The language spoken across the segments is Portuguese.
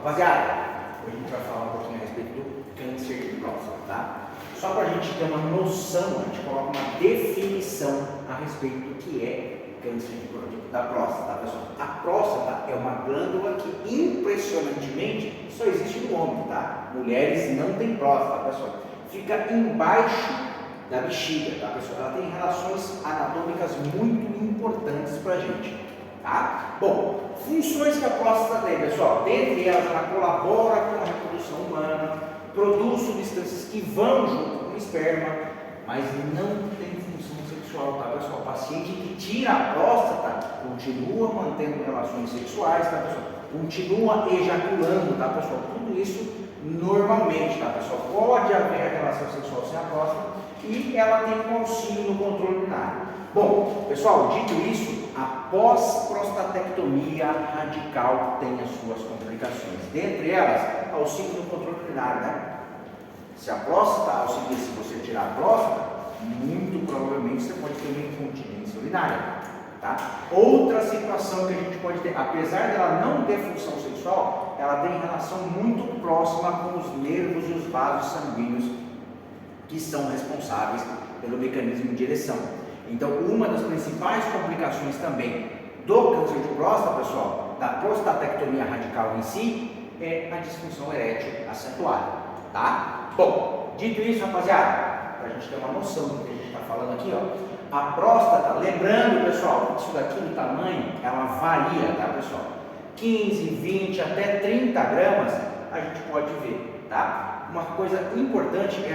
Rapaziada, hoje a gente vai falar um pouquinho a respeito do câncer de próstata, tá? Só para a gente ter uma noção, a gente coloca uma definição a respeito do que é câncer da próstata, tá, pessoal? A próstata é uma glândula que impressionantemente só existe no homem, tá? Mulheres não têm próstata, pessoal. Fica embaixo da bexiga, tá, pessoal? Ela tem relações anatômicas muito importantes para a gente, tá? Bom, funções que a próstata tem, pessoal. Dentre elas, ela colabora com a reprodução humana, produz substâncias que vão junto com o esperma, mas não tem função sexual, tá, pessoal? O paciente que tira a próstata continua mantendo relações sexuais, tá, pessoal? Continua ejaculando, tá, pessoal? Tudo isso normalmente, tá, pessoal? Pode haver relação sexual sem a próstata e ela tem um auxílio no controle urinário. Bom, pessoal, dito isso, a pós-prostatectomia radical tem as suas complicações. Dentre elas, auxílio no controle urinário, né? Se a próstata auxilia, se você tirar a próstata, muito provavelmente você pode ter uma incontinência urinária, tá? Outra situação que a gente pode ter, apesar dela não ter função sexual, ela tem relação muito próxima com os nervos e os vasos sanguíneos que são responsáveis pelo mecanismo de ereção. Então, uma das principais complicações também do câncer de próstata, pessoal, da prostatectomia radical em si, é a disfunção erétil acentuada, tá? Bom, dito isso, rapaziada, para a gente ter uma noção do que a gente está falando aqui, ó, a próstata, lembrando, pessoal, isso daqui no tamanho, ela varia, tá, pessoal? 15, 20, até 30 gramas, a gente pode ver, tá? Uma coisa importante é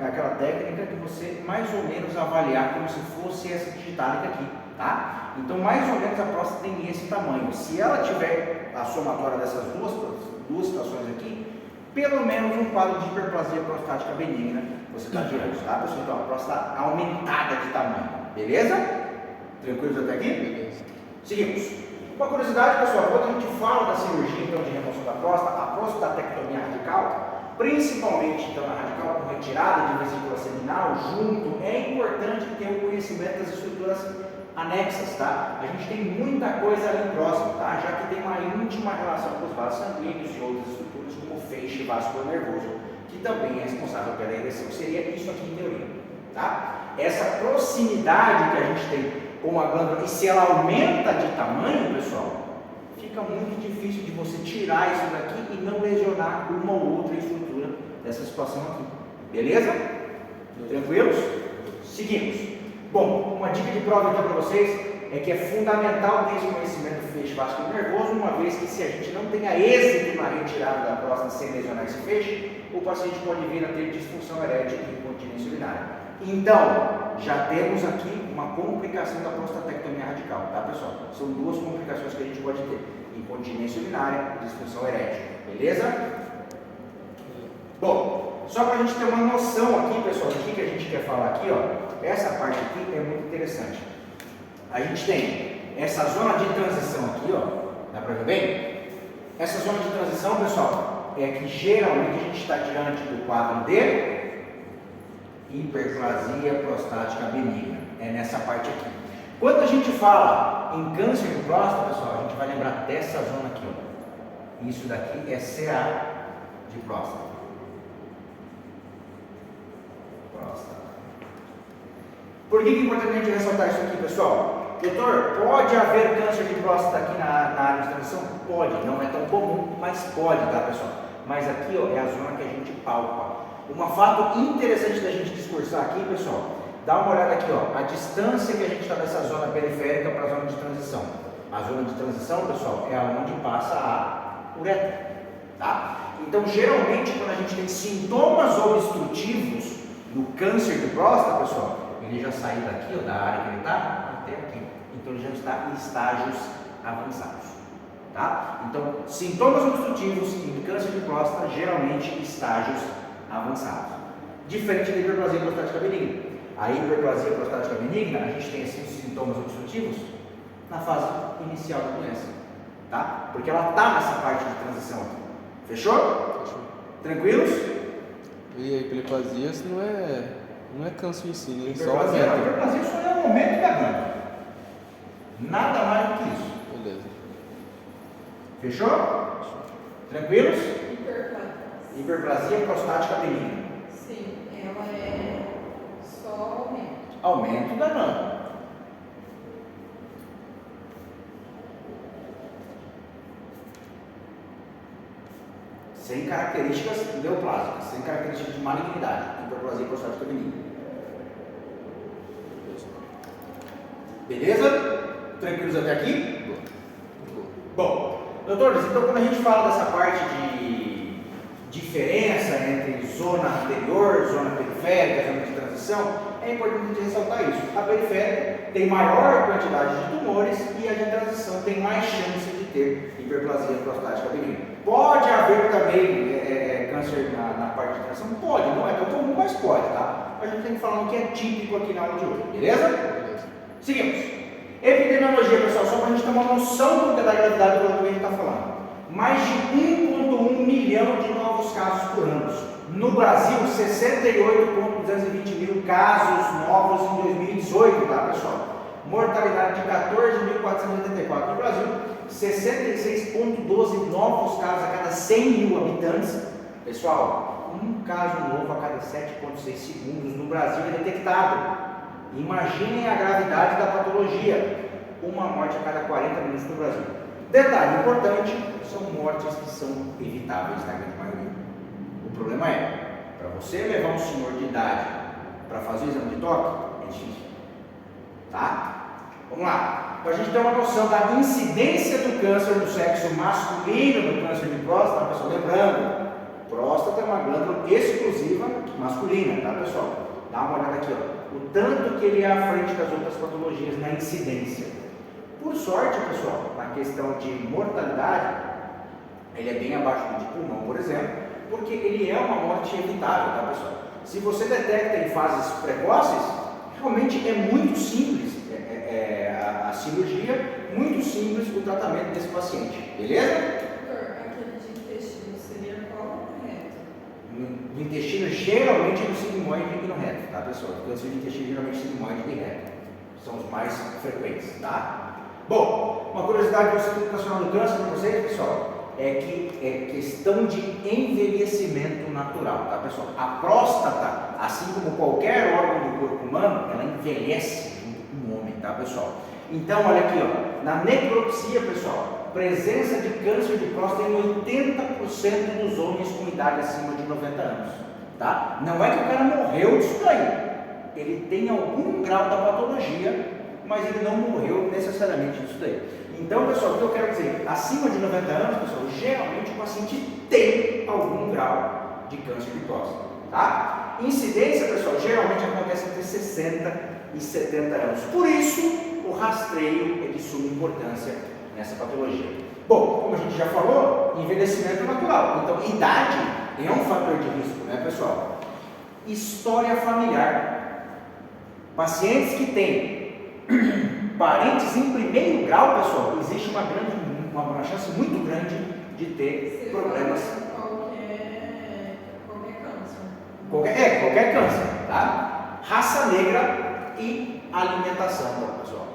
aquela técnica de você mais ou menos avaliar como se fosse essa digitálica aqui, tá? Então, mais ou menos a próstata tem esse tamanho. Se ela tiver a somatória dessas duas situações aqui, pelo menos um quadro de hiperplasia prostática benigna você está diante, tá, pessoal? Então, a próstata aumentada de tamanho, beleza? Tranquilos até aqui? Beleza. Seguimos. Uma curiosidade, pessoal, quando a gente fala da cirurgia então, de remoção da próstata, a prostatectomia radical, principalmente então na radical com retirada de vesícula seminal junto, é importante ter o conhecimento das estruturas anexas, tá? A gente tem muita coisa ali próximo, tá? Já que tem uma íntima relação com os vasos sanguíneos e outras estruturas como o feixe vascular nervoso, que também é responsável pela ereção. Seria isso aqui em teoria, tá? Essa proximidade que a gente tem com a glândula, e se ela aumenta de tamanho, pessoal, fica muito difícil de você tirar isso daqui e não lesionar uma ou outra estrutura dessa situação aqui. Beleza? Tranquilos? Seguimos. Bom, uma dica de prova então para vocês é que é fundamental ter esse conhecimento do feixe vascular nervoso, uma vez que se a gente não tenha êxito na retirada da próstata sem lesionar esse feixe, o paciente pode vir a ter disfunção erétil e incontinência urinária. Então, já temos aqui uma complicação da prostatectomia radical, tá, pessoal? São duas complicações que a gente pode ter: incontinência urinária e disfunção erétil, beleza? Bom, só para a gente ter uma noção aqui, pessoal, do que a gente quer falar aqui, ó, essa parte aqui é muito interessante. A gente tem essa zona de transição aqui, ó, dá para ver bem? Essa zona de transição, pessoal, é que geralmente a gente está diante do quadro de hiperplasia prostática benigna, é nessa parte aqui. Quando a gente fala em câncer de próstata, pessoal, a gente vai lembrar dessa zona aqui, ó. Isso daqui é CA de próstata. Por que é importante a gente ressaltar isso aqui, pessoal? Doutor, pode haver câncer de próstata aqui na área de transição? Pode, não é tão comum, mas pode, tá, pessoal? Mas aqui, ó, é a zona que a gente palpa. Um fato interessante da gente discursar aqui, pessoal, dá uma olhada aqui, ó, a distância que a gente está dessa zona periférica para a zona de transição. A zona de transição, pessoal, é onde passa a uretra, tá? Então, geralmente, quando a gente tem sintomas obstrutivos no câncer de próstata, pessoal, ele já saiu daqui, ó, da área que ele está, até aqui. Então, ele já está em estágios avançados, tá? Então, sintomas obstrutivos em câncer de próstata, geralmente estágios avançados. Diferente da hiperplasia prostática benigna. A hiperplasia prostática benigna, a gente tem esses sintomas obstrutivos na fase inicial da doença, tá? Porque ela está nessa parte de transição aqui. Fechou? Fechou. Tranquilos? E a hiperplasia não é câncer em si, né? Hiperplasia só é o aumento da glândula. Nada mais do que isso. Beleza. Fechou? Tranquilos? Hiperplasia. Hiperplasia prostática benigna. Sim, ela é só aumento. Aumento da mama. Sem características neoplásicas, sem características de malignidade. Hiperplasia prostática benigna. Beleza? Tranquilos até aqui? Bom, doutores, então quando a gente fala dessa parte de diferença entre zona anterior, zona periférica, zona de transição, é importante a gente ressaltar isso. A periférica tem maior quantidade de tumores e a de transição tem mais chance de ter hiperplasia prostática benigna. Pode haver também câncer na parte de transição? Pode, não é tão comum, mas pode, tá? A gente tem que falar o que é típico aqui na aula de hoje, beleza? Seguimos. Epidemiologia, pessoal, só para a gente ter uma noção da gravidade do que a gente está falando. Mais de 1,1 milhão de novos casos por ano. No Brasil, 68,220 mil casos novos em 2018, tá, pessoal? Mortalidade de 14.484 no Brasil, 66,12 novos casos a cada 100 mil habitantes. Pessoal, um caso novo a cada 7,6 segundos no Brasil é detectado. Imaginem a gravidade da patologia, uma morte a cada 40 minutos no Brasil. Detalhe importante, são mortes que são evitáveis na grande maioria. O problema é, para você levar um senhor de idade para fazer o exame de toque, é difícil. Tá? Vamos lá. Para a gente ter uma noção da incidência do câncer no sexo masculino, do câncer de próstata, pessoal, lembrando, próstata é uma glândula exclusiva masculina, tá, pessoal? Dá uma olhada aqui, ó. O tanto que ele é à frente das outras patologias na incidência. Por sorte, pessoal, na questão de mortalidade, ele é bem abaixo do de pulmão, por exemplo, porque ele é uma morte evitável, tá, pessoal? Se você detecta em fases precoces, realmente é muito simples a cirurgia, muito simples o tratamento desse paciente, beleza? Doutor, aquele de intestino seria qual o reto? No intestino, geralmente é no sigmoide e no reto, tá, pessoal? O câncer de intestino geralmente é sigmoide e reto. São os mais frequentes, tá? Bom, uma curiosidade do Instituto Nacional do Câncer para vocês, pessoal, é que é questão de envelhecimento natural, tá, pessoal? A próstata, assim como qualquer órgão do corpo humano, ela envelhece junto com o homem, tá, pessoal? Então, olha aqui, ó, na necropsia, pessoal, presença de câncer de próstata em 80% dos homens com idade acima de 90 anos, tá? Não é que o cara morreu disso daí, ele tem algum grau da patologia, mas ele não morreu necessariamente disso daí. Então, pessoal, o que eu quero dizer, acima de 90 anos, pessoal, geralmente o paciente tem algum grau de câncer de próstata, tá? Incidência, pessoal, geralmente acontece entre 60 e 70 anos. Por isso, o rastreio é de suma importância nessa patologia. Bom, como a gente já falou, envelhecimento natural. Então, idade é um fator de risco, né, pessoal? História familiar. Pacientes que têm parentes em primeiro grau, pessoal, existe uma chance muito grande de ter problemas. Qualquer câncer, tá? Raça negra e alimentação, tá, pessoal?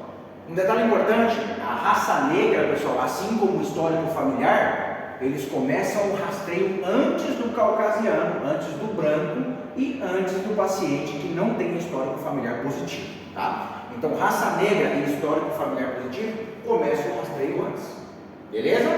Um detalhe importante, a raça negra, pessoal, assim como o histórico familiar, eles começam o rastreio antes do caucasiano, antes do branco e antes do paciente que não tem histórico familiar positivo, tá? Então, raça negra e histórico familiar positivo começam o rastreio antes, beleza?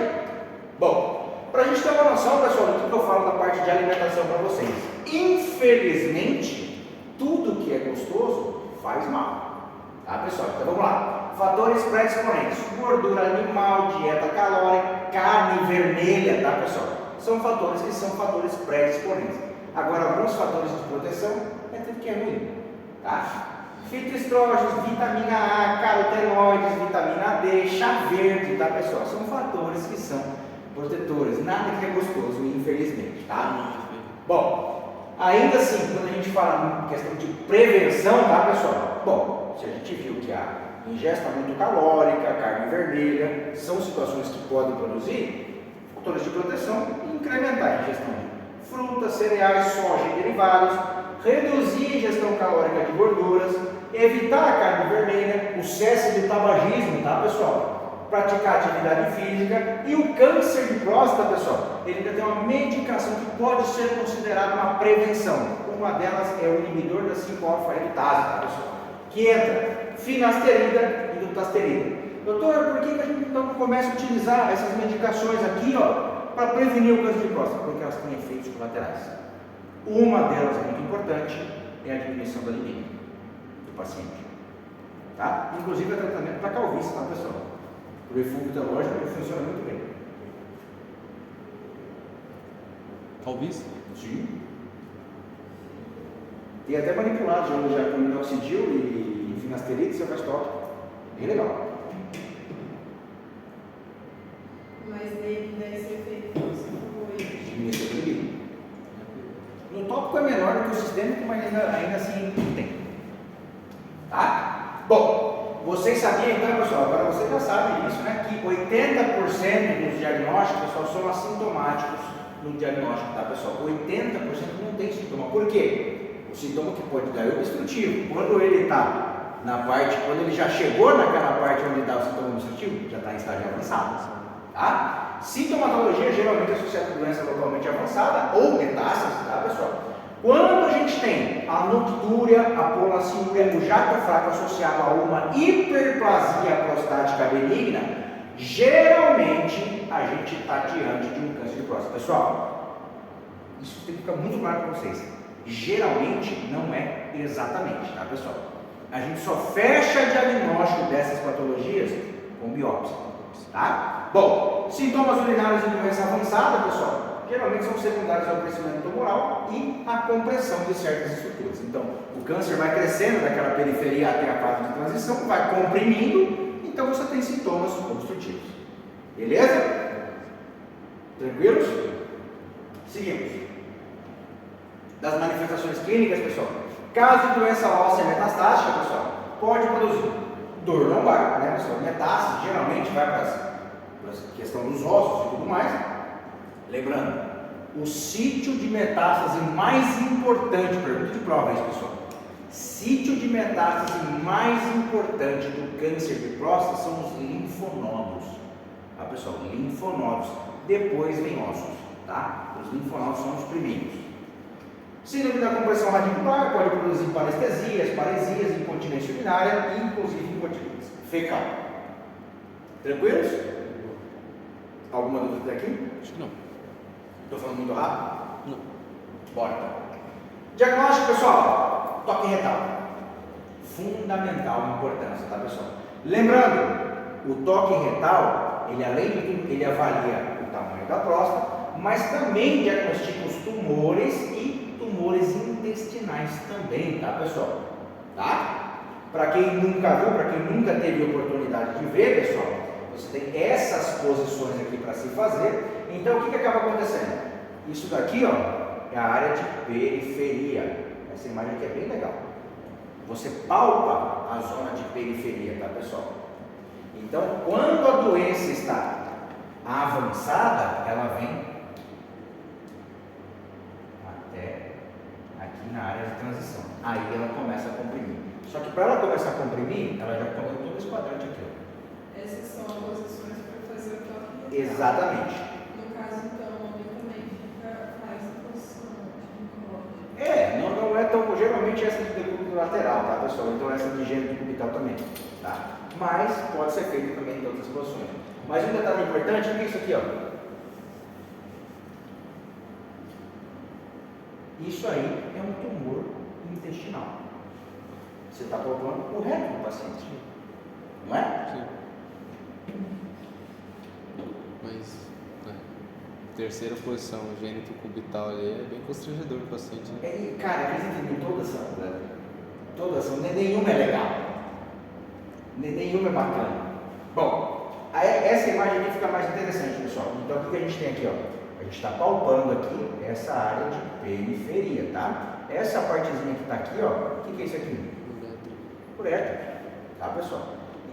Bom, para a gente ter uma noção, pessoal, do que eu falo da parte de alimentação para vocês. Infelizmente, tudo que é gostoso faz mal, tá, pessoal? Então vamos lá. Fatores predisponentes: gordura animal, dieta calórica, carne vermelha, tá, pessoal? São fatores que são fatores predisponentes. Agora, alguns fatores de proteção é tudo que é ruim, tá? Fitoestrógenos, vitamina A, carotenoides, vitamina D, chá verde, tá, pessoal? São fatores que são protetores. Nada que é gostoso, infelizmente, tá? Bom, ainda assim, quando a gente fala em questão de prevenção, tá, pessoal? Bom, se a gente viu que a ingesta muito calórica, carne vermelha, são situações que podem produzir fatores de proteção e incrementar a ingestão de frutas, cereais, soja e derivados, reduzir a ingestão calórica de gorduras, evitar a carne vermelha, o cesse do tabagismo, tá, pessoal? praticar atividade física. E o câncer de próstata, pessoal, ele ainda tem uma medicação que pode ser considerada uma prevenção. Uma delas é o inibidor da 5-alfa-redutase, tá, pessoal? Que entra finasterida e dutasterida. Doutor, por que a gente então não começa a utilizar essas medicações aqui, ó, para prevenir o câncer de próstata? Porque elas têm efeitos colaterais. Uma delas, muito importante, é a diminuição da libido do paciente. Tá? Inclusive é tratamento para calvície, tá, pessoal? O refúgio teológico ele funciona muito bem. Calvície? Sim. Tem até manipulado já com minoxidil e finasterida, você faz top. Bem legal. Mas nesse efeito que você falou aí. Diminuição da libido. No tópico é menor do que o sistêmico, mas ainda assim tem. Tá? Bom, vocês sabiam então, pessoal, agora vocês já sabem isso, né? Que 80% dos diagnósticos, pessoal, são assintomáticos no diagnóstico, tá, pessoal? 80% não tem sintoma. Por quê? O sintoma que pode dar é obstrutivo. Quando ele está na parte, quando ele já chegou naquela parte onde dá o sintoma obstrutivo, já está em estágio avançado. Tá? Sintomatologia geralmente associada a doença localmente avançada ou metástase, tá, pessoal? Quando a gente tem a noctúria, a polaciúria, o jato fraco associado a uma hiperplasia prostática benigna, geralmente a gente está diante de um câncer de próstata. Pessoal, isso tem que ficar muito claro para vocês. Geralmente não é exatamente, tá, pessoal? A gente só fecha diagnóstico dessas patologias com biópsia, tá? Bom, sintomas urinários em doença avançada, pessoal, geralmente são secundários ao crescimento tumoral e à compressão de certas estruturas. Então, o câncer vai crescendo daquela periferia até a fase de transição, vai comprimindo, então você tem sintomas obstrutivos. Beleza? Tranquilos? Seguimos. Das manifestações clínicas, pessoal, caso de doença óssea metastática, pessoal, pode produzir dor lombar, né, pessoal? Metástase geralmente vai para a questão dos ossos e tudo mais. Lembrando, o sítio de metástase mais importante, pergunta de prova isso, pessoal. Sítio de metástase mais importante do câncer de próstata são os linfonodos, tá, pessoal? Linfonodos. Depois vem ossos, tá? Os linfonodos são os primeiros. Síndrome da compressão radicular pode produzir parestesias, paresias, incontinência urinária e inclusive incontinência fecal. Tranquilos? Alguma dúvida aqui? Acho que não. Estou falando muito rápido? Não. Bora então. Diagnóstico, pessoal. Toque retal. Fundamental importância, tá, pessoal? Lembrando, o toque retal, ele além de tudo, ele avalia o tamanho da próstata, mas também diagnostica os tumores e tumores intestinais também, tá, pessoal? Tá? Para quem nunca viu, para quem nunca teve oportunidade de ver, pessoal, você tem essas posições aqui para se fazer. Então, o que acaba acontecendo? Isso daqui, ó, é a área de periferia. Essa imagem aqui é bem legal. Você palpa a zona de periferia, tá, pessoal? Então, quando a doença está avançada, ela vem até aqui na área de transição. Aí ela começa a comprimir. Só que para ela começar a comprimir, ela já comeu todo esse quadrante aqui, ó. Essas são as posições para fazer o toque. Exatamente. No caso, então, o homem também faz a posição de Não é tão. Geralmente essa de decúbito lateral, tá, pessoal? Então essa de gênero cubital também, tá? Mas pode ser feito também em outras posições. Mas um detalhe importante é isso aqui, ó. Isso aí é um tumor intestinal. Você está palpando o reto do paciente, não é? Sim. Mas terceira posição, gênito cubital ali, é bem constrangedor para o paciente. Né? Cara, acredita em mim, todas são, né? Todas são, nenhuma é legal. Nenhuma é bacana. Bom, essa imagem aqui fica mais interessante, pessoal. Então, o que a gente tem aqui, ó? A gente está palpando aqui essa área de periferia, tá? Essa partezinha que está aqui, ó, o que é isso aqui? Uretra, tá, pessoal?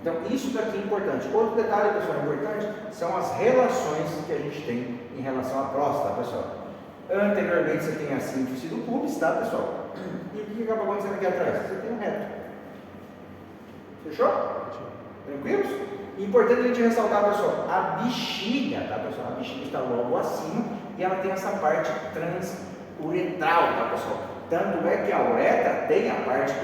Então, isso daqui é importante. Outro detalhe, pessoal, importante, são as relações que a gente tem em relação à próstata, pessoal. Anteriormente, você tem a síntese do pubis, tá, pessoal? E o que acaba acontecendo aqui atrás? Você tem um reto. Fechou? Tranquilos? Importante a gente ressaltar, pessoal, a bexiga, tá, pessoal? A bexiga está logo acima e ela tem essa parte transuretral, tá, pessoal? Tanto é que a uretra tem a parte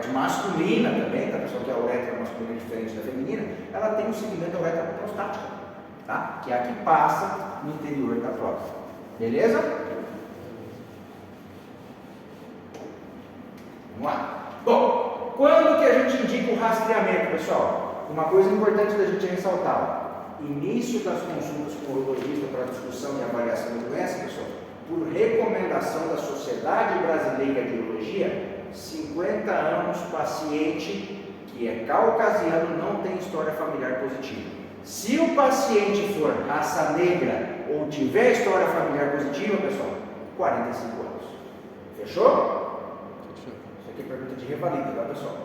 masculina também, tá, pessoal? Que a uretra masculina é diferente da feminina, ela tem o segmento da uretra prostática, tá? Que é a que passa no interior da próstata. Beleza? Vamos lá. Bom, quando que a gente indica o rastreamento, pessoal? Uma coisa importante da gente ressaltar: início das consultas com o urologista para discussão e avaliação da doença, pessoal, por recomendação da Sociedade Brasileira de Urologia, 50 anos, paciente que é caucasiano, não tem história familiar positiva. Se o paciente for raça negra ou tiver história familiar positiva, pessoal, 45 anos. Fechou? Isso aqui é pergunta de revalida, tá, pessoal?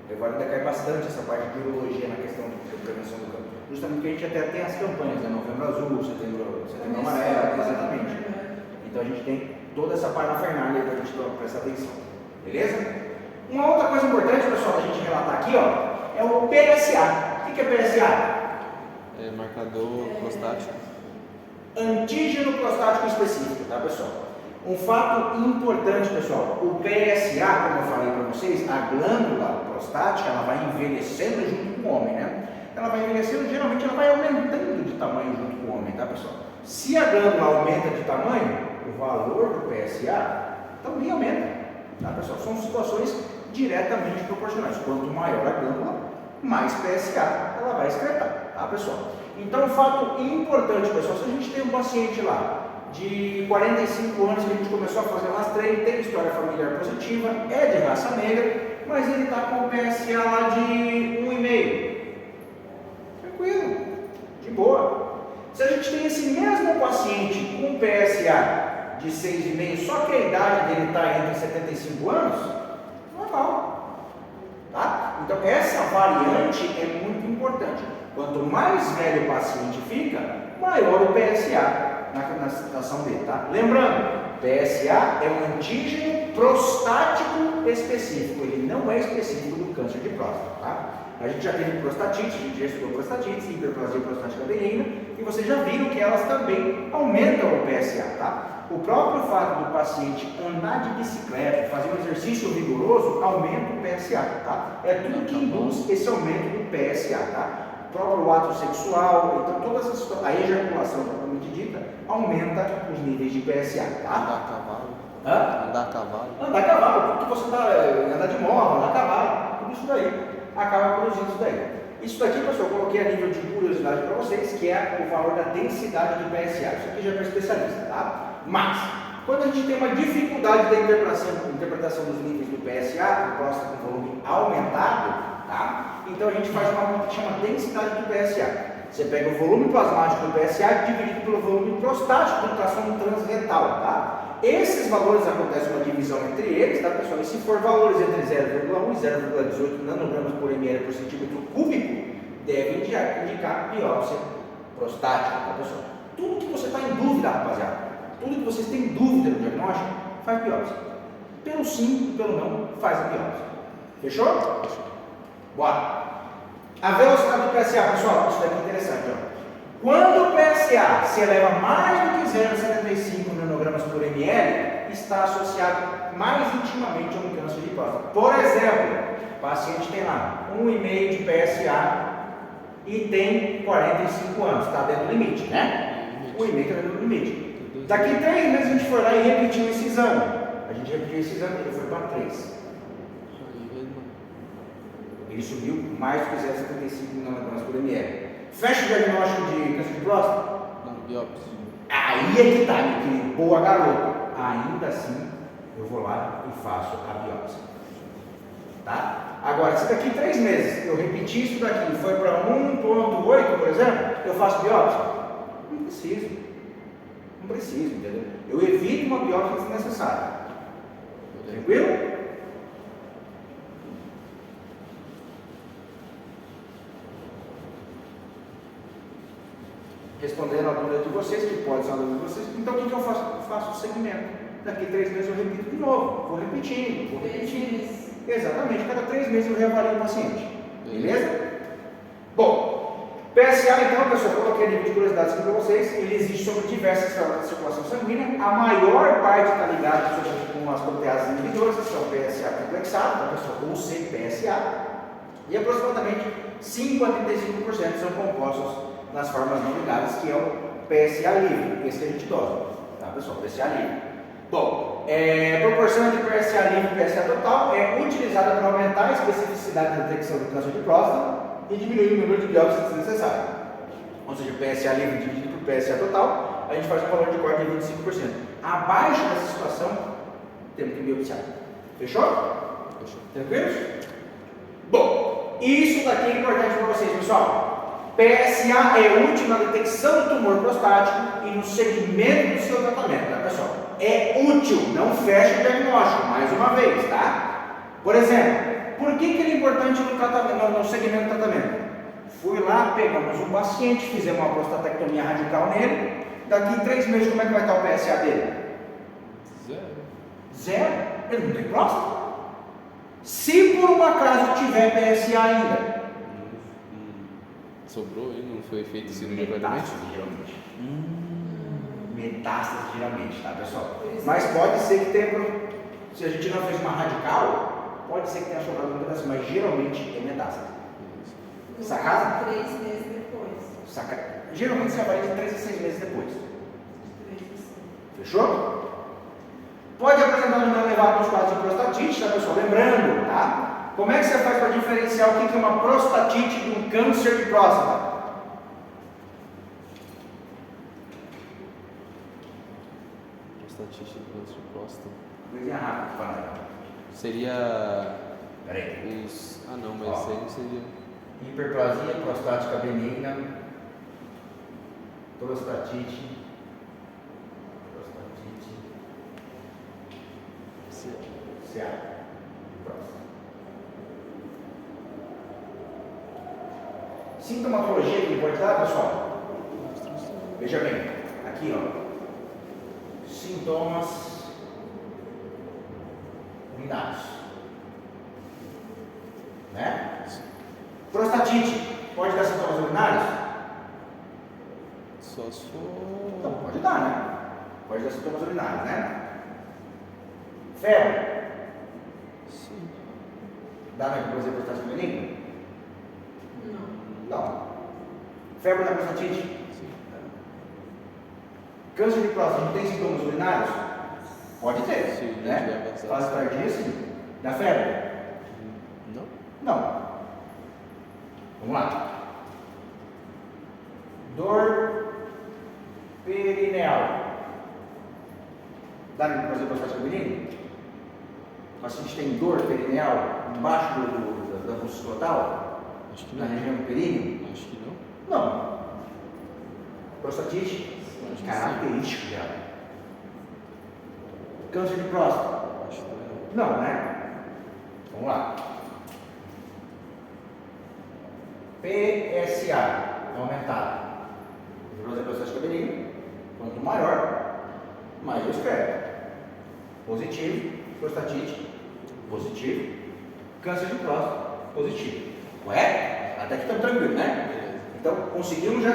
Revalida cai bastante essa parte de urologia na questão de prevenção do câncer. Justamente porque a gente até tem as campanhas, né? Novembro Azul, Setembro Amarelo, exatamente. Então a gente tem toda essa parafernália para a gente prestar atenção. Beleza? Uma outra coisa importante, pessoal, a gente relatar aqui, ó, é o PSA. O que é PSA? É marcador prostático. Antígeno prostático específico, tá, pessoal? Um fato importante, pessoal, o PSA, como eu falei para vocês, a glândula prostática, ela vai envelhecendo junto com o homem, né? Ela vai envelhecendo, geralmente ela vai aumentando de tamanho junto com o homem, tá, pessoal? Se a glândula aumenta de tamanho, o valor do PSA também aumenta, tá, pessoal? São situações diretamente proporcionais. Quanto maior a glândula, mais PSA ela vai excretar, tá, pessoal? Então, um fato importante, pessoal, se a gente tem um paciente lá de 45 anos que a gente começou a fazer rastreio, tem história familiar positiva, é de raça negra, mas ele está com o PSA lá de 1,5. Tranquilo, de boa. Se a gente tem esse mesmo paciente com PSA de 6,5, só que a idade dele está entre 75 anos, normal. Tá? Então, essa variante é muito importante. Quanto mais velho o paciente fica, maior o PSA na situação dele, tá? Lembrando, PSA é um antígeno prostático específico, ele não é específico do câncer de próstata, tá? A gente já teve prostatite, a gente já estudou prostatite, hiperplasia prostática benigna, e vocês já viram que elas também aumentam o PSA, tá? O próprio fato do paciente andar de bicicleta, fazer um exercício vigoroso, aumenta o PSA, tá? É tudo que induz esse aumento do PSA, tá? O próprio ato sexual, então todas essas, a ejaculação propriamente dita, aumenta os níveis de PSA, tá? Andar a cavalo. Hã? Andar a cavalo. Andar a cavalo, tudo que você está, andar de moto, andar a cavalo, tudo isso daí acaba produzindo isso daí. Isso daqui, pessoal, eu coloquei a nível de curiosidade para vocês, que é o valor da densidade do PSA. Isso aqui já é para especialista, tá? Mas, quando a gente tem uma dificuldade da interpretação dos níveis do PSA, do próstata com volume aumentado, tá? Então a gente faz uma conta que chama densidade do PSA. Você pega o volume plasmático do PSA dividido pelo volume prostático do ultrassom transretal, tá? Esses valores acontecem uma divisão entre eles, tá, pessoal? E se for valores entre 0,1 e 0,18 nanogramas por ml por centímetro cúbico, deve indicar biópsia prostática, tá, pessoal? Tudo que você está em dúvida, rapaziada, tudo que vocês têm dúvida no diagnóstico, faz biópsia. Pelo sim e pelo não, faz a biópsia. Fechou? Bora! A velocidade do PSA, pessoal, isso daqui é interessante, ó. Quando o PSA se eleva mais do que 0,75 nanogramas por ml, está associado mais intimamente a um câncer de próstata. Por exemplo, o paciente tem lá 1,5 de PSA e tem 45 anos, está dentro do limite, né? 1,5 está dentro do limite. Daqui 3 meses a gente foi lá e repetiu esse exame. A gente repetiu esse exame e ele foi para 3. Ele subiu mais do que 0,75 nanogramas por ml. Fecha o diagnóstico de câncer de próstata? Não, biópsia. Aí é que tá, meu querido. Boa, garoto. Ainda assim, eu vou lá e faço a biópsia. Tá? Agora, se daqui 3 meses eu repetir isso daqui e foi para 1,8, por exemplo, eu faço biópsia? Não preciso. Não preciso, entendeu? Eu evito uma biópsia se necessária. Tranquilo? Respondendo a dúvida de vocês, que pode ser a dúvida de vocês, então o que eu faço? Eu faço o segmento. Daqui 3 meses eu repito de novo, vou repetindo. Exatamente, cada 3 meses eu reavalio o paciente. Beleza? Bom, PSA, então, pessoal, eu coloquei a nível de curiosidades aqui para vocês. Ele existe sobre diversas formas de circulação sanguínea. A maior parte está ligada com as proteases inibidores, que são PSA complexado, tá, pessoal, ou CPSA. E aproximadamente 5 a 35% são compostos nas formas não ligadas, que é o PSA livre, esse que a gente dosa, tá, pessoal? PSA livre. Bom, proporção entre PSA livre e PSA total é utilizada para aumentar a especificidade da detecção do câncer de próstata e diminuir o número de biópsias desnecessárias. Ou seja, o PSA livre dividido por PSA total, a gente faz um valor de corte de 25%. Abaixo dessa situação, temos que biopsiar. Fechou? Fechou. Tranquilos? Bom, isso daqui é importante para vocês, pessoal. PSA é útil na detecção do tumor prostático e no segmento do seu tratamento, tá, pessoal? É útil, não fecha o diagnóstico, mais uma vez, tá? Por exemplo, por que ele é importante no tratamento, no segmento do tratamento? Fui lá, pegamos um paciente, fizemos uma prostatectomia radical nele, daqui 3 meses como é que vai estar o PSA dele? Zero. Ele não tem próstata. Se por um acaso tiver PSA ainda, sobrou aí, não foi feito cirurgia previamente? Geralmente. Metástase geralmente, tá, pessoal? Mas pode ser que tenha, se a gente não fez uma radical, pode ser que tenha sobrado um pedaço, mas geralmente é metástase. Sacado? 3 meses depois. Geralmente se avalia de 3 a 6 meses depois. 3 a 6. Fechou? Pode apresentar um número elevado nos quadros de prostatite, tá, pessoal? Lembrando, tá? Como é que você faz para diferenciar o que é uma prostatite de um câncer de próstata? Prostatite do câncer de próstata. Coisinha rápida, fala. Seria Peraí. os... Ah não, mas Ó. isso aí não seria... Hiperplasia prostática benigna, prostatite, CA, próstata. Sintomatologia que pode dar, pessoal? Veja bem, aqui ó, sintomas urinários, né? Prostatite, pode dar sintomas urinários? Só se for... Então, pode dar, né? Pode dar sintomas urinários, né? Febre, Sim. dá na hipoplasia prostática benigna? Não. Não. Febre na prostatite? Sim. Câncer de próstata não tem sintomas urinários? Pode ter, Sim, tiver né? avançado. Fase tardia, sim. Da febre? Não? Não. Vamos lá. Dor perineal. Dá na hipoplasia prostática benigna? O paciente tem dor perineal embaixo da bolsa escrotal? Acho que Na não. região do períneo? Acho que não. Não. Prostatite? Acho que Característico dela. Câncer de próstata? Acho que não. Não, né? Vamos lá. PSA aumentado. Fibrose prostática benigna. Quanto maior, mais eu escrevo. Positivo, prostatite, positivo. Câncer de próstata, positivo. Ué? Até que estamos tranquilos, né? Beleza. Então, conseguimos já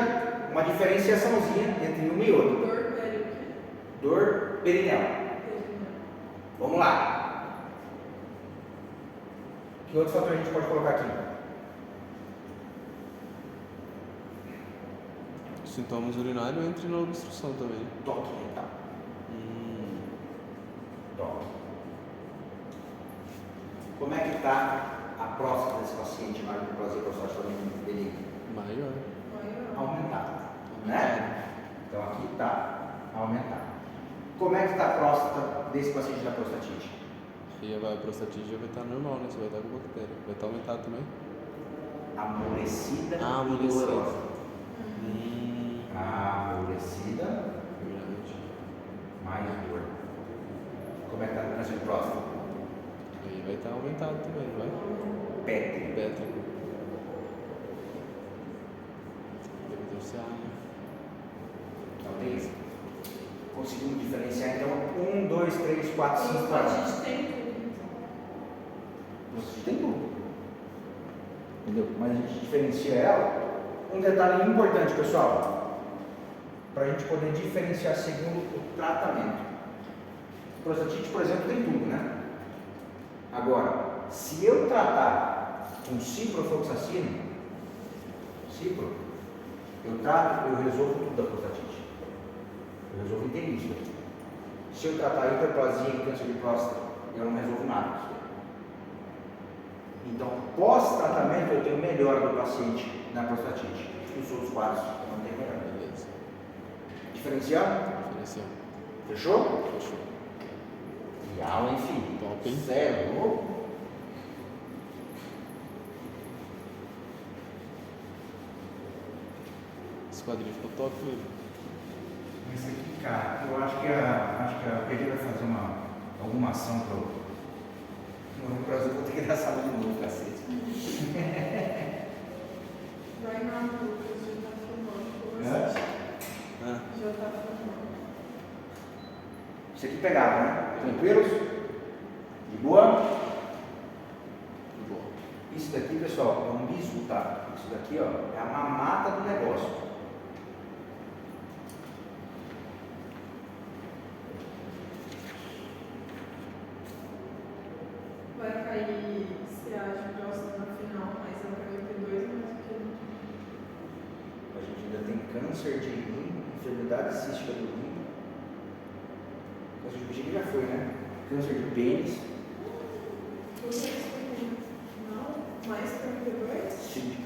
uma diferenciaçãozinha entre uma e outra. Dor peri o quê? Dor perineal. Perineal. Vamos lá. Que outro fator a gente pode colocar aqui? Sintomas urinários entra na obstrução também. Toque mental. Toque. Como é que está a próstata desse paciente na hipoplasia prostática benigna? Maior. Maior. Aumentada, né? Então aqui está aumentada. Como é que está a próstata desse paciente da prostatite? E a prostatite já vai estar normal, né? Você vai estar com bactéria. Vai estar aumentado também? Amolecida Ah, e amolecida. dolorosa. Amolecida, Verdade. mais dor. Como é que está a câncer de próstata? Aí vai estar aumentado também, não vai? Pétrico. Pétrico. Epidurciária. Então tem isso. Conseguimos diferenciar então 1, 2, 3, 4, 5, A 4. gente tem tudo, então. Você tem tudo. Entendeu? Mas a gente diferencia ela Um detalhe importante, pessoal, para a gente poder diferenciar segundo o tratamento. Prostatite, por exemplo, tem tudo, né? Agora, se eu tratar com ciprofloxacina, eu trato, eu resolvo tudo da prostatite. Eu resolvo inteiríssimo. Se eu tratar hiperplasia e câncer de próstata, eu não resolvo nada disso. Então, pós-tratamento, eu tenho melhora do paciente na prostatite. Os outros quadros eu não tenho melhora. Beleza. Diferencial? Diferencial. Fechou? Fechou. E aula, enfim. Top, hein? Sério? Esse quadrinho ficou top mesmo. Esse aqui, cara, eu acho que a PG vai fazer alguma ação para o. No Brasil, vou ter que dar sala de novo, cacete. Vai na Lucas, já tá filmando. Ah, Já tá filmando. Isso aqui pegava, né? Tranquilos? De boa? boa. Isso daqui, pessoal, é um bisu, tá? Isso daqui, ó, é a mamata do negócio. Vai cair estiagem próximo na final, mas ela caiu tem 2 meses que A gente ainda tem câncer de rim, enfermidade cística do rim. Câncer de bexiga já foi, né? Câncer de pênis. não, mais 32? Sim.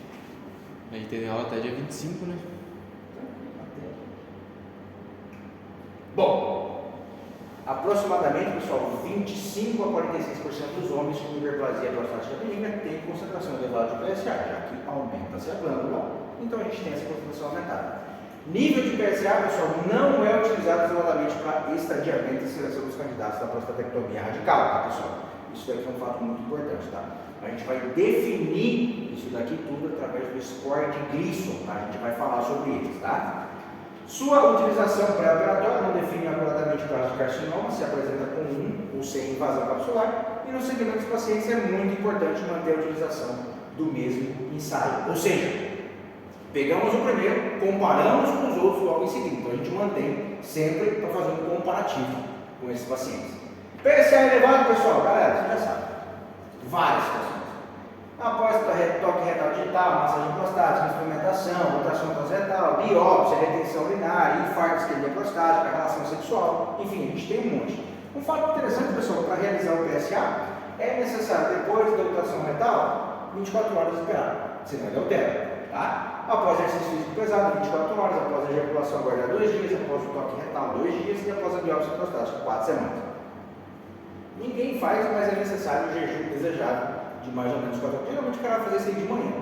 A gente tem aula até dia 25, né? Bom, aproximadamente, pessoal, 25 a 46% dos homens com hiperplasia prostática benigna têm concentração elevada de PSA, já que aumenta-se a glândula, então a gente tem essa concentração aumentada. Nível de PSA, pessoal, não é utilizado isoladamente para estadiamento e seleção dos candidatos da prostatectomia radical, tá, pessoal? Isso daqui é um fato muito importante, tá? A gente vai definir isso daqui tudo através do score de Gleason, tá? A gente vai falar sobre eles, tá? Sua utilização pré-operatória não define acuradamente o caso de carcinoma, se apresenta com ou sem invasão capsular, e no segmento dos pacientes é muito importante manter a utilização do mesmo ensaio. Ou seja, pegamos o primeiro, comparamos com os outros logo em seguida. Então a gente mantém sempre para fazer um comparativo com esses pacientes. PSA elevado, pessoal, galera, você já sabe. Várias situações. Após toque retal digital, massagem prostática, instrumentação, ultrassom transretal, biópsia, retenção urinária, infarto, isquemia prostática, relação sexual, enfim, a gente tem um monte. Um fato interessante, pessoal, para realizar o PSA, é necessário, depois da ultrassom retal, 24 horas esperar, senão ele altera, tá? Após exercício físico pesado, 24 horas, após a ejaculação, aguardar 2 dias, após o toque retal, 2 dias, e após a biópsia prostática, 4 semanas. Ninguém faz, mas é necessário o jejum desejado de mais ou menos 4 horas. Geralmente o cara vai fazer isso aí de manhã,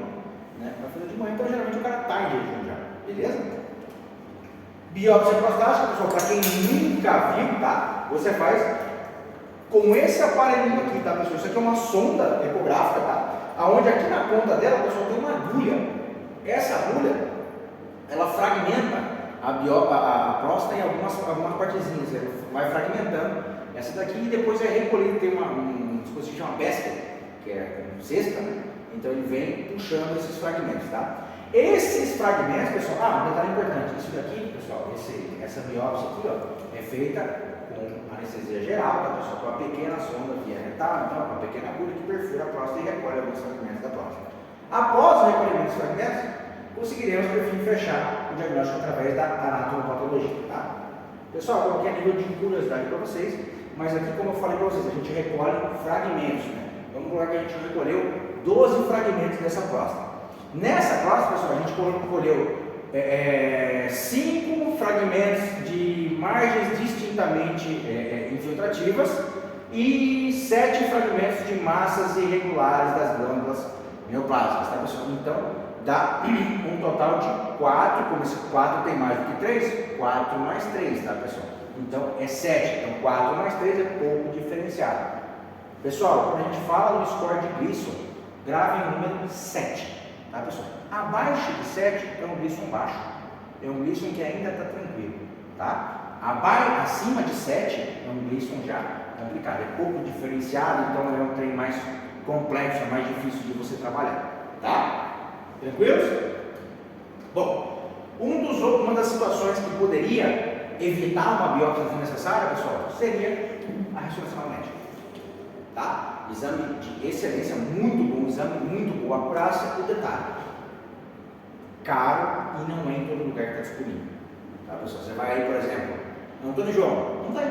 né? Vai fazer de manhã, então geralmente o cara está em jejum já, beleza? Biópsia prostática, pessoal, para quem nunca viu, tá? Você faz com esse aparelhinho aqui, tá, pessoal? Isso aqui é uma sonda ecográfica, tá? Aonde aqui na ponta dela, pessoal, tem uma agulha. Essa agulha, ela fragmenta a próstata em algumas partezinhas, ela vai fragmentando essa daqui e depois é recolhido, tem um dispositivo que chama basket, que é uma cesta, né? Então ele vem puxando esses fragmentos, tá? Esses fragmentos, pessoal, um detalhe importante, isso daqui, pessoal, essa biópsia aqui, ó, é feita com anestesia geral, tá, pessoal? Com uma pequena sonda via retal, então, uma pequena agulha que perfura a próstata e recolhe alguns fragmentos da próstata. Após o recolhimento dos fragmentos, conseguiremos, por fim, fechar o diagnóstico através da anatomopatologia, tá? Pessoal, eu coloquei a nível de curiosidade para vocês, mas aqui, como eu falei para vocês, a gente recolhe fragmentos, né? Vamos colocar que a gente recolheu 12 fragmentos dessa próstata. Nessa próstata, pessoal, a gente recolheu 5 fragmentos de margens distintamente infiltrativas e 7 fragmentos de massas irregulares das glândulas neoplásicas, tá, pessoal? Então, dá um total de 4, como esse 4 tem mais do que 3, 4 mais 3, tá, pessoal? Então, é 7, então 4 mais 3 é pouco diferenciado. Pessoal, quando a gente fala do score de Gleason, grave o número 7, tá, pessoal? Abaixo de 7 é um Gleason baixo, é um Gleason que ainda está tranquilo, tá? Acima de 7 é um Gleason já complicado, é pouco diferenciado, então é um trem mais complexo, é mais difícil de você trabalhar, tá? Tranquilos? Bom, uma das situações que poderia evitar uma biópsia desnecessária, pessoal, seria a ressonância magnética. Tá? Exame de excelência, muito bom, exame muito boa acurácia, o detalhe. Caro e não é em todo lugar que está disponível. Tá, pessoal? Você vai aí, por exemplo, Antônio João, não tem.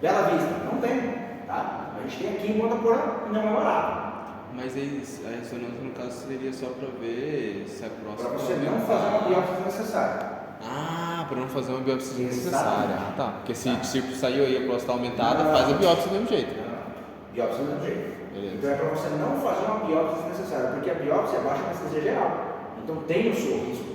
Bela Vista, não tem. Tá? A gente tem aqui em Ponta Porã e não é barato. Mas aí, a ressonância no caso seria só para ver se a próstata... Para você não fazer uma biópsia desnecessária. Ah, para não fazer uma biópsia desnecessária. Exatamente. Ah, tá. Porque se saiu aí a próstata aumentada, Não. faz a biópsia do mesmo jeito. Biópsia do mesmo jeito. Beleza. Então é para você não fazer uma biópsia desnecessária, porque a biópsia é baixa anestesia geral. Então tem o seu risco.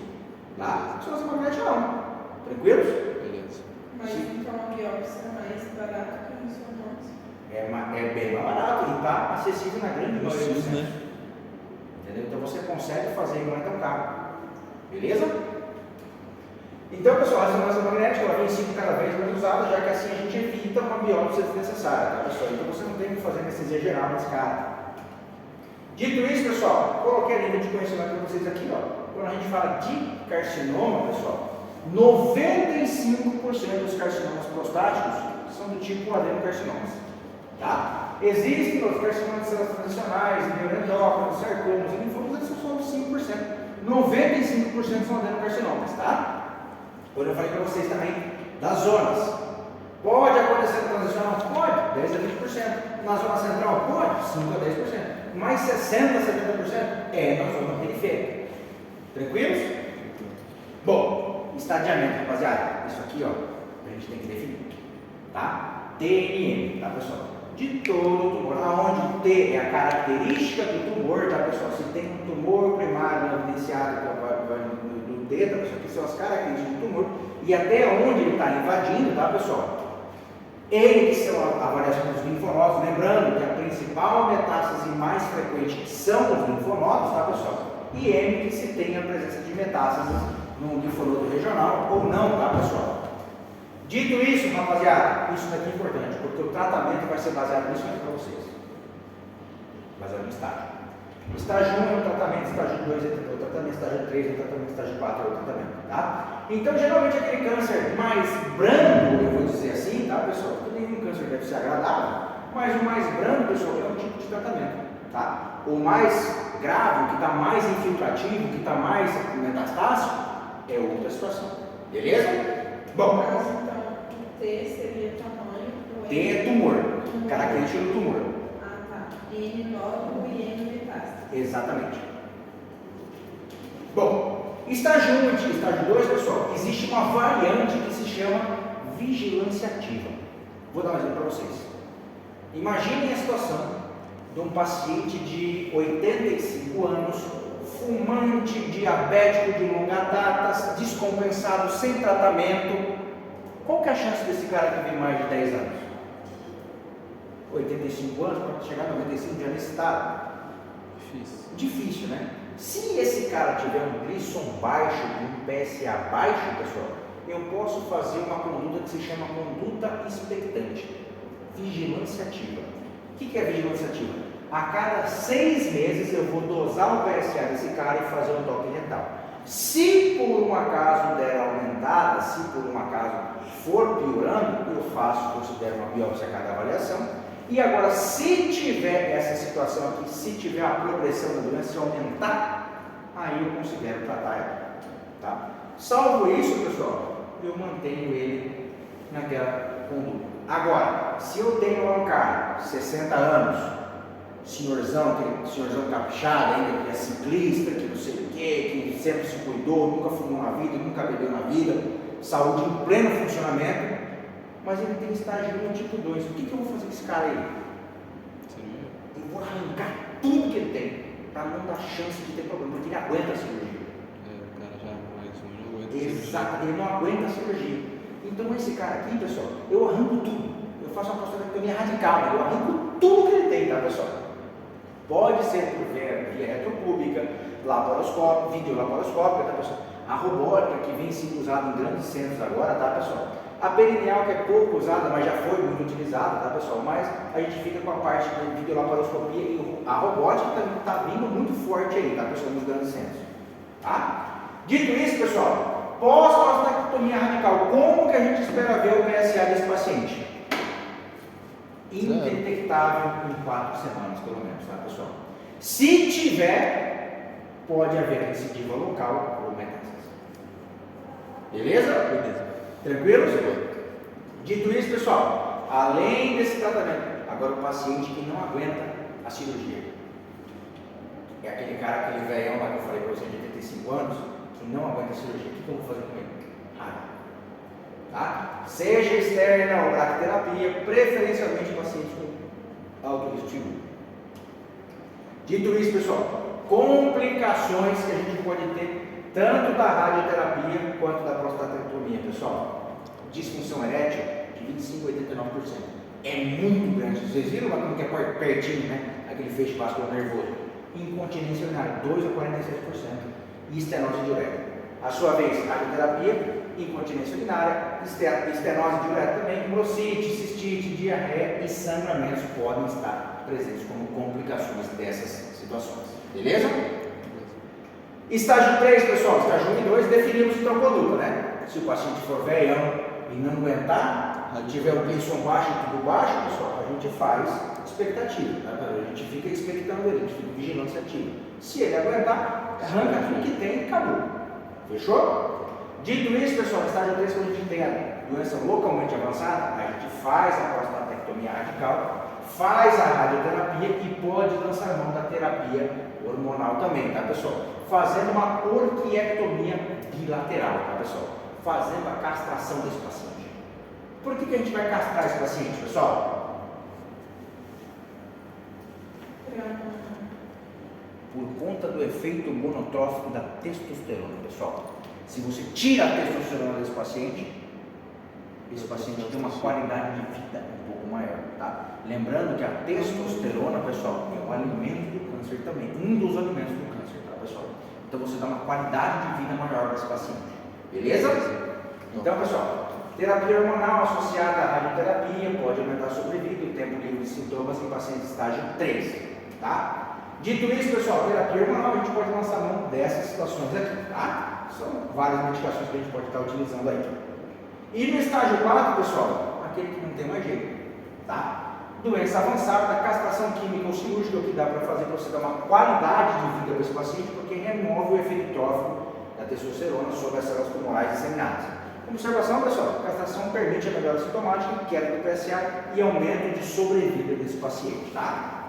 Tá? Se você magnética não. Tranquilos? Beleza. Mas então a biópsia é mais barata que a ressonância. É bem mais barato e está acessível na grande maioria dos SUS, né? centros. Entendeu? Então você consegue fazer e não é tão caro. Beleza? Então, pessoal, a ressonância magnética ela vem sendo cada vez mais usada, já que assim a gente evita uma biópsia desnecessária, tá, pessoal? Então você não tem que fazer anestesia geral nesse cara. Dito isso, pessoal, coloquei a nível de conhecimento para vocês aqui, ó. Quando a gente fala de carcinoma, pessoal, 95% dos carcinomas prostáticos são do tipo adenocarcinomas. Tá? Existem os carcinomas de células transicionais, neuroendócrinos, sarcomas e linfomas, eles são só 5%. 95% são adenocarcinomas, tá? Quando eu falei para vocês também das zonas. Pode acontecer na transicional? Pode, 10 a 20%. Na zona central? Pode, 5 a 10%. Mais 60 a 70% é na zona periférica. Tranquilos? Bom, estadiamento, rapaziada. Isso aqui, ó, a gente tem que definir. Tá? TNM, tá, pessoal? De todo tumor. Aonde o T é a característica do tumor, tá, pessoal? Se tem um tumor primário evidenciado no T, tá, pessoal? Que são as características do tumor e até onde ele está invadindo, tá, pessoal? N, que são a avaliação dos linfonodos, lembrando que a principal metástase mais frequente são os linfonodos, tá, pessoal? E M, que se tem a presença de metástases no linfonodo regional ou não, tá, pessoal? Dito isso, rapaziada, isso daqui é importante, porque o tratamento vai ser baseado nisso aqui para vocês. Baseado no estágio. Estágio 1 é o tratamento, estágio 2 é o tratamento, estágio 3 é o tratamento, estágio 4 é o tratamento, tá? Então, geralmente, aquele câncer mais brando, eu vou dizer assim, tá, pessoal? Porque nenhum câncer deve ser agradável, mas o mais brando, pessoal, é um tipo de tratamento, tá? O mais grave, que está mais infiltrativo, que está mais metastásico, é outra situação, beleza? Bom, Mas então o T seria tamanho, o T é tumor, característica do tumor. Ah, tá. N nódulo e N metástase. Exatamente. Bom, estágio 1 e estágio 2, pessoal, existe uma variante que se chama vigilância ativa. Vou dar um exemplo para vocês. Imaginem a situação de um paciente de 85 anos, fumante, diabético de longa data, descompensado, sem tratamento. Qual que é a chance desse cara viver mais de 10 anos? 85 anos, para chegar a 95 já nesse estado? Difícil, né? Se esse cara tiver um glisson baixo e um PSA baixo, pessoal, eu posso fazer uma conduta que se chama conduta expectante, vigilância ativa. O que é vigilância ativa? A cada 6 meses eu vou dosar o PSA desse cara e fazer um toque retal. Se por um acaso der aumentada, se por um acaso for piorando, eu considero uma biópsia a cada avaliação. E agora, se tiver essa situação aqui, se tiver a progressão da doença, se aumentar, aí eu considero tratar ela. Tá? Salvo isso, pessoal, eu mantenho ele naquela conduta. Agora, se eu tenho um cara, 60 anos, senhorzão caprichado ainda, que é ciclista, que não sei o quê, que sempre se cuidou, nunca fumou na vida, nunca bebeu na vida, saúde em pleno funcionamento, mas ele tem estágio 1 tipo 2. O que eu vou fazer com esse cara aí? Eu vou arrancar tudo que ele tem, para não dar chance de ter problema, porque ele aguenta a cirurgia. O cara já mais ruim não aguenta. Exato, ele não aguenta a cirurgia. Então esse cara aqui, pessoal, eu arranco tudo. Eu faço uma prostatectomia radical, eu arranco tudo que ele tem, tá, pessoal? Pode ser por via retropúbica, laparoscópio, videolaparoscópica, tá, pessoal? A robótica que vem sendo usada em grandes centros agora, tá, pessoal? A perineal que é pouco usada, mas já foi muito utilizada, tá, pessoal? Mas a gente fica com a parte de videolaparoscopia e a robótica está vindo muito forte aí, tá, pessoal? Nos grandes centros, tá? Dito isso, pessoal, pós-prostatectomia radical, como que a gente espera ver o PSA desse paciente? Indetectável em 4 semanas, pelo menos, tá, pessoal? Se tiver, pode haver recidiva local ou metástase. Beleza? Beleza. Tranquilos? Dito isso, pessoal, além desse tratamento, agora o paciente que não aguenta a cirurgia. É aquele cara, aquele velhão lá que eu falei para você de 85 anos, que não aguenta a cirurgia. O que eu vou fazer com ele? Tá? Seja externa ou bracterapia, preferencialmente pacientes com alto risco de cirurgia. Dito isso, pessoal, complicações que a gente pode ter tanto da radioterapia quanto da prostatectomia, pessoal. Disfunção erétil de 25 a 89%. É muito grande. Vocês viram lá como que é pertinho, né? Aquele feixe vascular nervoso. Incontinência urinária, 2 a 47%. E estenose diurética. A sua vez, radioterapia, incontinência urinária, estenose diurética também, brocite, cistite, diarreia e sangramentos podem estar presentes como complicações dessas situações. Beleza? Estágio 3, pessoal. Estágio 1 e 2, definimos o trocoduta, né? Se o paciente for velhão e não aguentar, tiver o Gleason baixo e tudo baixo, pessoal, a gente faz expectativa, tá? A gente fica expectando ele, a gente fica vigilância ativa. Se ele aguentar, arranca tudo que tem e acabou. Fechou? Dito isso, pessoal, no estágio 3, quando a gente tem a doença localmente avançada, a gente faz a prostatectomia radical, faz a radioterapia e pode lançar mão da terapia hormonal também, tá, pessoal? Fazendo uma orquiectomia bilateral, tá, pessoal? Fazendo a castração desse paciente. Por que a gente vai castrar esse paciente, pessoal? Por conta do efeito monotrófico da testosterona, pessoal. Se você tira a testosterona desse paciente, esse paciente tem uma qualidade de vida um pouco maior, tá? Lembrando que a testosterona, pessoal, é um alimento do câncer também, um dos alimentos do câncer, tá, pessoal? Então você dá uma qualidade de vida maior para esse paciente, beleza? Então, pessoal, terapia hormonal associada à radioterapia pode aumentar a sobrevida e o tempo livre de sintomas em pacientes estágio 3, tá? Dito isso, pessoal, terapia hormonal, a gente pode lançar mão dessas situações aqui, tá? São várias medicações que a gente pode estar utilizando aí. E no estágio 4, pessoal, aquele que não tem mais jeito, tá? Doença avançada, castração química ou cirúrgica, o que dá para fazer para você dar uma qualidade de vida para esse paciente, porque remove o efeito trófico da testosterona sobre as células tumorais disseminadas. Observação, pessoal, a castração permite a melhora sintomática, queda do PSA e aumento de sobrevida desse paciente, tá?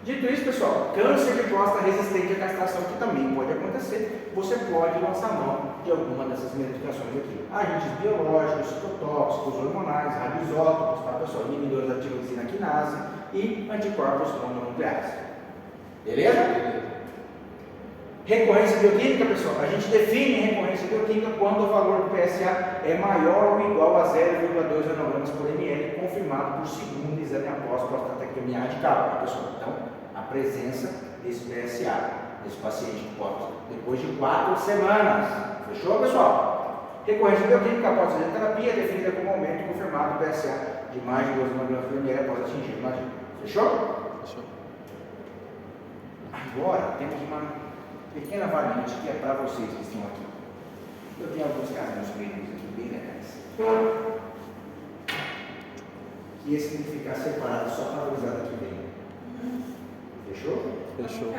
Dito isso, pessoal, câncer de próstata resistente à castração, que também pode acontecer, você pode lançar mão de alguma dessas medicações aqui. Agentes biológicos, citotóxicos, hormonais, radioisótopos, tá, pessoal? Inibidores da tiroxina quinase e anticorpos mononucleares. Beleza? Recorrência bioquímica, pessoal. A gente define recorrência bioquímica quando o valor do PSA é maior ou igual a 0,2 nanogramas por ml, confirmado por segundo exame após prostatectomia radical, tá, pessoal? Então, a presença desse PSA, desse paciente depois de 4 semanas. Fechou, pessoal? Recorrência bioquímica após a terapia é definida como aumento confirmado do PSA de mais de 2 nanogramas por ml após atingir o margem. Fechou? Fechou. Agora, temos uma pequena variante que é para vocês que estão aqui. Eu tenho alguns casos clínicos aqui bem legais. Que esse tem que ficar separado só para a gurizada que vem. Fechou? Fechou.